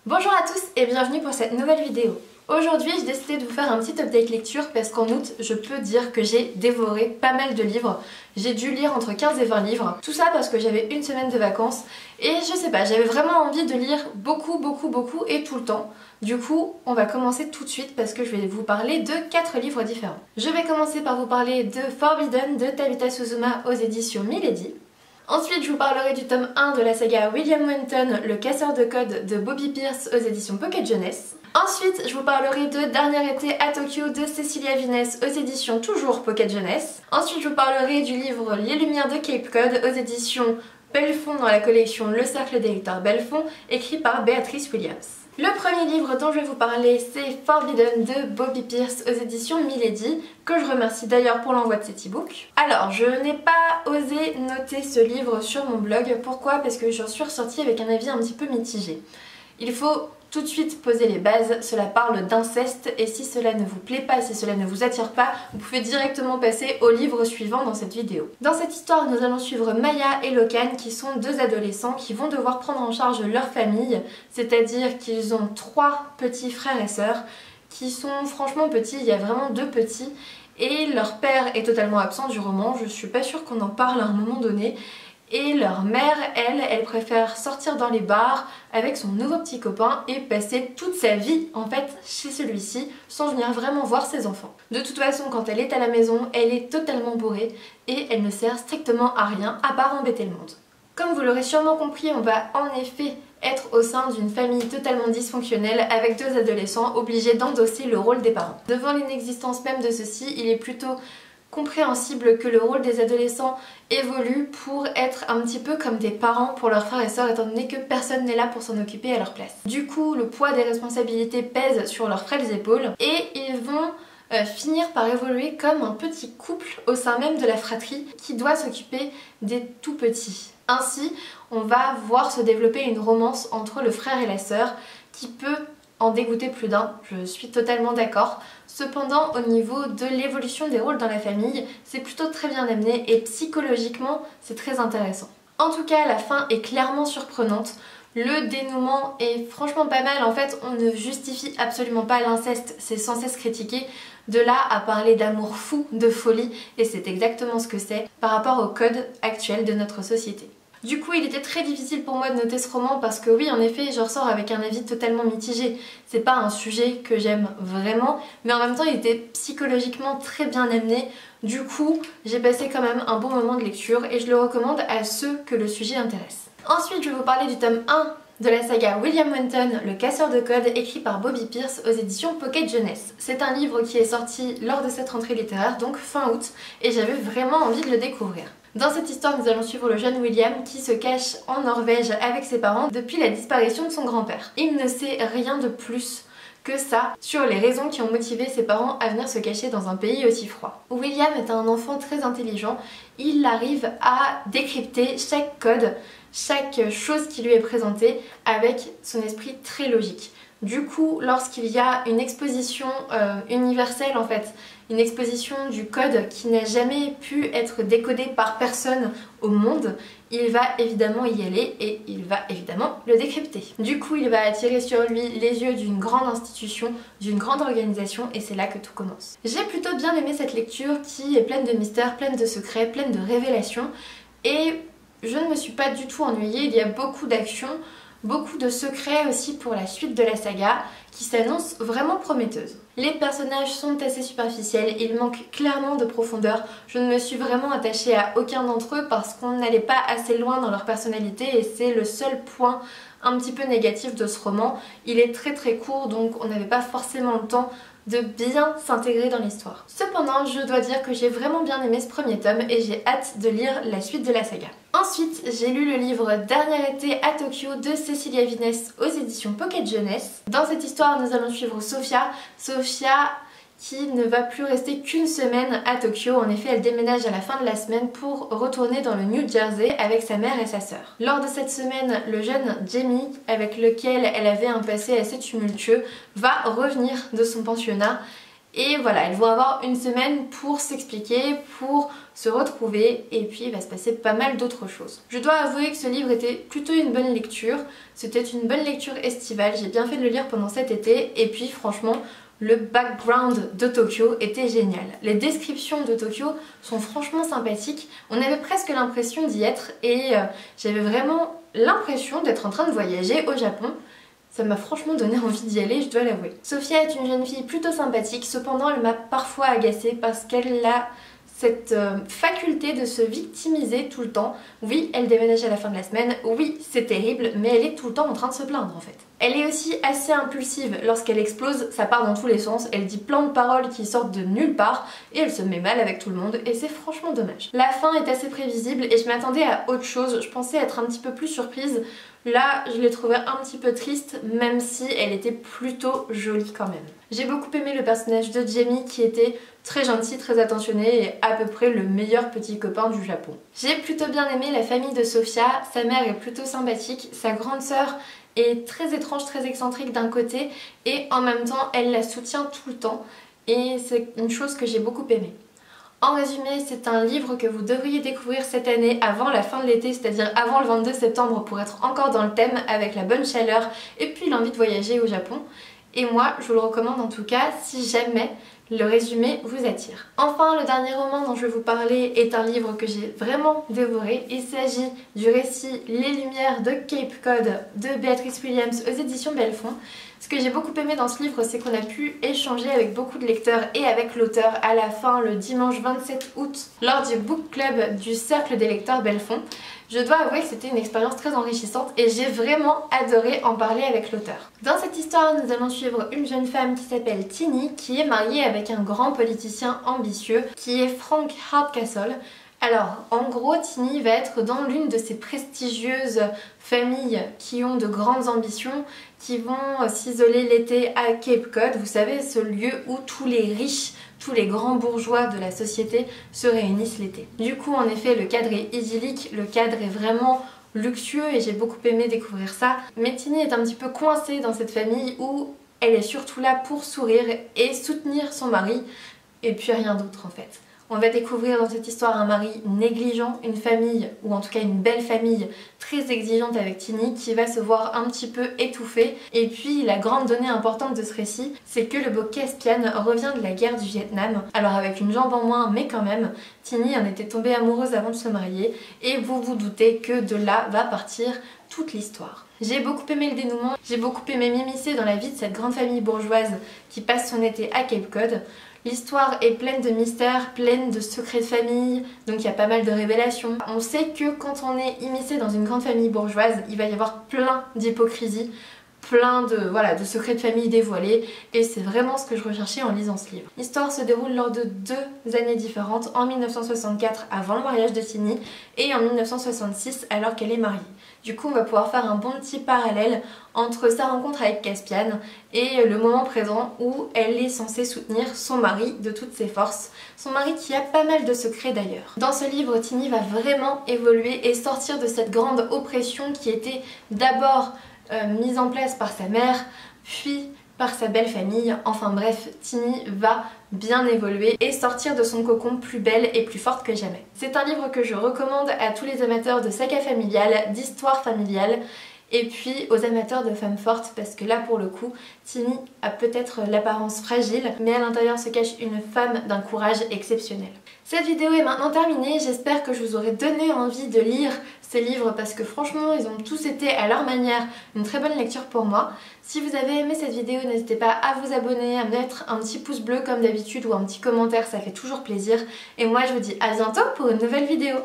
Bonjour à tous et bienvenue pour cette nouvelle vidéo. Aujourd'hui j'ai décidé de vous faire un petit update lecture parce qu'en août je peux dire que j'ai dévoré pas mal de livres. J'ai dû lire entre 15 et 20 livres. Tout ça parce que j'avais une semaine de vacances et je sais pas, j'avais vraiment envie de lire beaucoup et tout le temps. Du coup on va commencer tout de suite parce que je vais vous parler de 4 livres différents. Je vais commencer par vous parler de Forbidden de Tabitha Suzuma aux éditions Milady. Ensuite, je vous parlerai du tome 1 de la saga William Wenton, le casseur de code de Bobby Pierce aux éditions Pocket Jeunesse. Ensuite, je vous parlerai de Dernier été à Tokyo de Cecilia Viness aux éditions toujours Pocket Jeunesse. Ensuite, je vous parlerai du livre Les Lumières de Cape Cod aux éditions Belfond dans la collection Le Cercle des lecteurs Belfond, écrit par Béatrice Williams. Le premier livre dont je vais vous parler, c'est Forbidden de Bobby Pierce aux éditions Milady, que je remercie d'ailleurs pour l'envoi de cet e-book. Alors, je n'ai pas osé noter ce livre sur mon blog. Pourquoi? Parce que j'en suis ressortie avec un avis un petit peu mitigé. Il faut tout de suite poser les bases, cela parle d'inceste et si cela ne vous plaît pas, si cela ne vous attire pas, vous pouvez directement passer au livre suivant dans cette vidéo. Dans cette histoire, nous allons suivre Maya et Lokan qui sont deux adolescents qui vont devoir prendre en charge leur famille, c'est-à-dire qu'ils ont 3 petits frères et sœurs qui sont franchement petits, il y a vraiment 2 petits et leur père est totalement absent du roman, je suis pas sûre qu'on en parle à un moment donné. Et leur mère, elle préfère sortir dans les bars avec son nouveau petit copain et passer toute sa vie en fait chez celui-ci sans venir vraiment voir ses enfants. De toute façon, quand elle est à la maison, elle est totalement bourrée et elle ne sert strictement à rien à part embêter le monde. Comme vous l'aurez sûrement compris, on va en effet être au sein d'une famille totalement dysfonctionnelle avec 2 adolescents obligés d'endosser le rôle des parents. Devant l'inexistence même de ceci, il est plutôt compréhensible que le rôle des adolescents évolue pour être un petit peu comme des parents pour leurs frères et sœurs étant donné que personne n'est là pour s'en occuper à leur place. Du coup, le poids des responsabilités pèse sur leurs frêles épaules et ils vont finir par évoluer comme un petit couple au sein même de la fratrie qui doit s'occuper des tout petits. Ainsi, on va voir se développer une romance entre le frère et la sœur qui peut en dégoûter plus d'un, je suis totalement d'accord. Cependant, au niveau de l'évolution des rôles dans la famille, c'est plutôt très bien amené et psychologiquement, c'est très intéressant. En tout cas, la fin est clairement surprenante. Le dénouement est franchement pas mal. En fait, on ne justifie absolument pas l'inceste, c'est sans cesse critiqué. De là à parler d'amour fou, de folie, et c'est exactement ce que c'est par rapport au code actuel de notre société. Du coup, il était très difficile pour moi de noter ce roman parce que oui, en effet, je ressors avec un avis totalement mitigé. C'est pas un sujet que j'aime vraiment, mais en même temps, il était psychologiquement très bien amené. Du coup, j'ai passé quand même un bon moment de lecture et je le recommande à ceux que le sujet intéresse. Ensuite, je vais vous parler du tome 1 de la saga William Wenton, le casseur de code, écrit par Bobby Pierce aux éditions Pocket Jeunesse. C'est un livre qui est sorti lors de cette rentrée littéraire, donc fin août, et j'avais vraiment envie de le découvrir. Dans cette histoire, nous allons suivre le jeune William qui se cache en Norvège avec ses parents depuis la disparition de son grand-père. Il ne sait rien de plus que ça sur les raisons qui ont motivé ses parents à venir se cacher dans un pays aussi froid. William est un enfant très intelligent, il arrive à décrypter chaque code, chaque chose qui lui est présentée avec son esprit très logique. Du coup, lorsqu'il y a une exposition universelle en fait, une exposition du code qui n'a jamais pu être décodé par personne au monde, il va évidemment y aller et il va évidemment le décrypter. Du coup, il va attirer sur lui les yeux d'une grande institution, d'une grande organisation et c'est là que tout commence. J'ai plutôt bien aimé cette lecture qui est pleine de mystères, pleine de secrets, pleine de révélations et je ne me suis pas du tout ennuyée, il y a beaucoup d'action, beaucoup de secrets aussi pour la suite de la saga qui s'annonce vraiment prometteuse. Les personnages sont assez superficiels, il manque clairement de profondeur. Je ne me suis vraiment attachée à aucun d'entre eux parce qu'on n'allait pas assez loin dans leur personnalité et c'est le seul point un petit peu négatif de ce roman. Il est très court donc on n'avait pas forcément le temps de bien s'intégrer dans l'histoire. Cependant, je dois dire que j'ai vraiment bien aimé ce premier tome et j'ai hâte de lire la suite de la saga. Ensuite, j'ai lu le livre Dernier été à Tokyo de Cecilia Viness aux éditions Pocket Jeunesse. Dans cette histoire, nous allons suivre Sophia qui ne va plus rester qu'une semaine à Tokyo. En effet, elle déménage à la fin de la semaine pour retourner dans le New Jersey avec sa mère et sa sœur. Lors de cette semaine, le jeune Jamie, avec lequel elle avait un passé assez tumultueux, va revenir de son pensionnat Et voilà, elles vont avoir une semaine pour s'expliquer, pour se retrouver, et puis il va se passer pas mal d'autres choses. Je dois avouer que ce livre était plutôt une bonne lecture, c'était une bonne lecture estivale, j'ai bien fait de le lire pendant cet été, et puis franchement, le background de Tokyo était génial. Les descriptions de Tokyo sont franchement sympathiques, on avait presque l'impression d'y être, et j'avais vraiment l'impression d'être en train de voyager au Japon. Ça m'a franchement donné envie d'y aller, je dois l'avouer. Sophia est une jeune fille plutôt sympathique, cependant elle m'a parfois agacée parce qu'elle a cette faculté de se victimiser tout le temps. Oui, elle déménage à la fin de la semaine, oui, c'est terrible, mais elle est tout le temps en train de se plaindre en fait. Elle est aussi assez impulsive, lorsqu'elle explose, ça part dans tous les sens, elle dit plein de paroles qui sortent de nulle part et elle se met mal avec tout le monde et c'est franchement dommage. La fin est assez prévisible et je m'attendais à autre chose, je pensais être un petit peu plus surprise. Là, je l'ai trouvée un petit peu triste, même si elle était plutôt jolie quand même. J'ai beaucoup aimé le personnage de Jamie qui était très gentil, très attentionné et à peu près le meilleur petit copain du Japon. J'ai plutôt bien aimé la famille de Sophia, sa mère est plutôt sympathique, sa grande sœur est très étrange, très excentrique d'un côté et en même temps elle la soutient tout le temps et c'est une chose que j'ai beaucoup aimée. En résumé, c'est un livre que vous devriez découvrir cette année avant la fin de l'été, c'est-à-dire avant le 22 septembre pour être encore dans le thème avec la bonne chaleur et puis l'envie de voyager au Japon. Et moi, je vous le recommande en tout cas si jamais le résumé vous attire. Enfin, le dernier roman dont je vais vous parler est un livre que j'ai vraiment dévoré. Il s'agit du récit Les Lumières de Cape Cod de Béatrice Williams aux éditions Belfond. Ce que j'ai beaucoup aimé dans ce livre, c'est qu'on a pu échanger avec beaucoup de lecteurs et avec l'auteur à la fin le dimanche 27 août lors du book club du Cercle des lecteurs Belfond. Je dois avouer que c'était une expérience très enrichissante et j'ai vraiment adoré en parler avec l'auteur. Dans cette histoire, nous allons suivre une jeune femme qui s'appelle Tini, qui est mariée avec un grand politicien ambitieux qui est Frank Hardcastle. Alors, en gros, Tini va être dans l'une de ces prestigieuses familles qui ont de grandes ambitions, qui vont s'isoler l'été à Cape Cod, vous savez, ce lieu où tous les riches, tous les grands bourgeois de la société se réunissent l'été. Du coup, en effet, le cadre est idyllique, le cadre est vraiment luxueux et j'ai beaucoup aimé découvrir ça. Mais Tini est un petit peu coincée dans cette famille où elle est surtout là pour sourire et soutenir son mari, et puis rien d'autre en fait. On va découvrir dans cette histoire un mari négligent, une famille, ou en tout cas une belle famille très exigeante avec Tini qui va se voir un petit peu étouffée. Et puis la grande donnée importante de ce récit, c'est que le beau Caspian revient de la guerre du Vietnam. Alors avec une jambe en moins, mais quand même, Tini en était tombée amoureuse avant de se marier et vous vous doutez que de là va partir toute l'histoire. J'ai beaucoup aimé le dénouement, j'ai beaucoup aimé m'immiscer dans la vie de cette grande famille bourgeoise qui passe son été à Cape Cod. L'histoire est pleine de mystères, pleine de secrets de famille, donc il y a pas mal de révélations. On sait que quand on est immiscé dans une grande famille bourgeoise, il va y avoir plein d'hypocrisie, plein de secrets de famille dévoilés et c'est vraiment ce que je recherchais en lisant ce livre. L'histoire se déroule lors de 2 années différentes, en 1964 avant le mariage de Tini et en 1966 alors qu'elle est mariée. Du coup on va pouvoir faire un bon petit parallèle entre sa rencontre avec Caspian et le moment présent où elle est censée soutenir son mari de toutes ses forces. Son mari qui a pas mal de secrets d'ailleurs. Dans ce livre, Tini va vraiment évoluer et sortir de cette grande oppression qui était d'abord mise en place par sa mère, puis par sa belle famille. Enfin bref, Tini va bien évoluer et sortir de son cocon plus belle et plus forte que jamais. C'est un livre que je recommande à tous les amateurs de saga familiale, d'histoire familiale et puis aux amateurs de femmes fortes parce que là pour le coup, Tini a peut-être l'apparence fragile mais à l'intérieur se cache une femme d'un courage exceptionnel. Cette vidéo est maintenant terminée, j'espère que je vous aurai donné envie de lire ces livres parce que franchement ils ont tous été à leur manière une très bonne lecture pour moi. Si vous avez aimé cette vidéo, n'hésitez pas à vous abonner, à mettre un petit pouce bleu comme d'habitude ou un petit commentaire, ça fait toujours plaisir. Et moi je vous dis à bientôt pour une nouvelle vidéo.